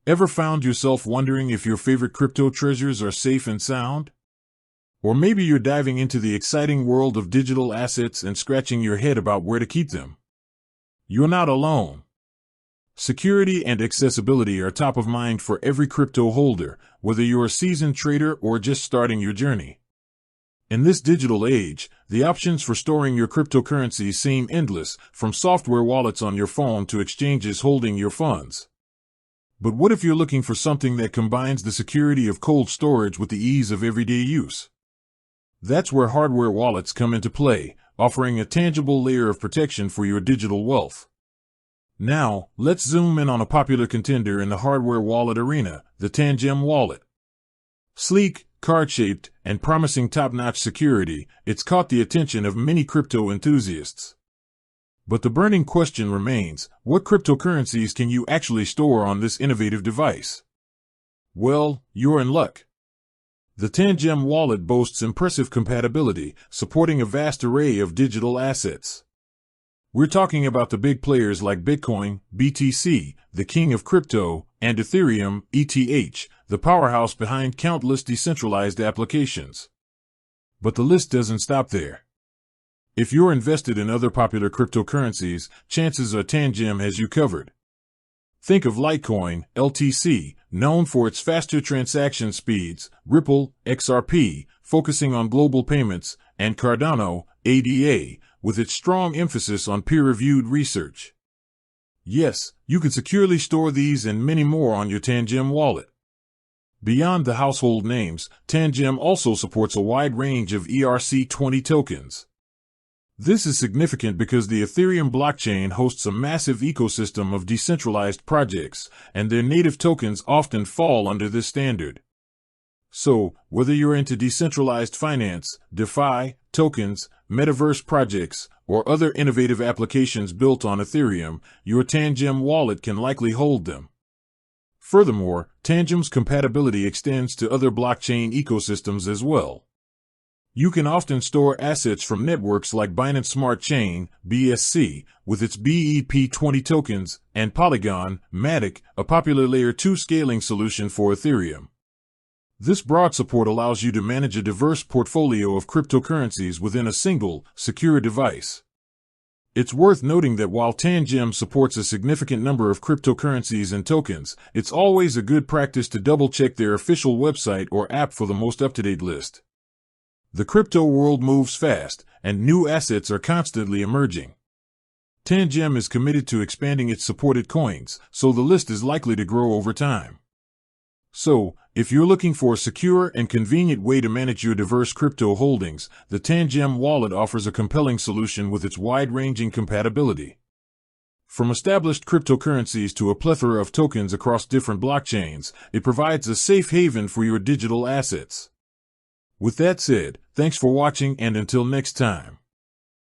Ever found yourself wondering if your favorite crypto treasures are safe and sound? Or maybe you're diving into the exciting world of digital assets and scratching your head about where to keep them. You're not alone. Security and accessibility are top of mind for every crypto holder, whether you're a seasoned trader or just starting your journey. In this digital age, the options for storing your cryptocurrencies seem endless, from software wallets on your phone to exchanges holding your funds. But what if you're looking for something that combines the security of cold storage with the ease of everyday use? That's where hardware wallets come into play, offering a tangible layer of protection for your digital wealth. Now, let's zoom in on a popular contender in the hardware wallet arena, the Tangem Wallet. Sleek, card-shaped, and promising top-notch security, it's caught the attention of many crypto enthusiasts. But the burning question remains, what cryptocurrencies can you actually store on this innovative device? Well, you're in luck. The Tangem Wallet boasts impressive compatibility, supporting a vast array of digital assets. We're talking about the big players like Bitcoin, BTC, the king of crypto, and Ethereum, ETH, the powerhouse behind countless decentralized applications. But the list doesn't stop there. If you're invested in other popular cryptocurrencies, chances are Tangem has you covered. Think of Litecoin, LTC, known for its faster transaction speeds, Ripple, XRP, focusing on global payments, and Cardano, ADA, with its strong emphasis on peer-reviewed research. Yes, you can securely store these and many more on your Tangem wallet. Beyond the household names, Tangem also supports a wide range of ERC20 tokens. This is significant because the Ethereum blockchain hosts a massive ecosystem of decentralized projects, and their native tokens often fall under this standard. So, whether you're into decentralized finance, DeFi, tokens, metaverse projects, or other innovative applications built on Ethereum, your Tangem wallet can likely hold them. Furthermore, Tangem's compatibility extends to other blockchain ecosystems as well. You can often store assets from networks like Binance Smart Chain, BSC, with its BEP20 tokens, and Polygon, Matic, a popular Layer 2 scaling solution for Ethereum. This broad support allows you to manage a diverse portfolio of cryptocurrencies within a single, secure device. It's worth noting that while Tangem supports a significant number of cryptocurrencies and tokens, it's always a good practice to double-check their official website or app for the most up-to-date list. The crypto world moves fast, and new assets are constantly emerging. Tangem is committed to expanding its supported coins, so the list is likely to grow over time. So, if you're looking for a secure and convenient way to manage your diverse crypto holdings, the Tangem wallet offers a compelling solution with its wide-ranging compatibility. From established cryptocurrencies to a plethora of tokens across different blockchains, it provides a safe haven for your digital assets. With that said, thanks for watching, and until next time.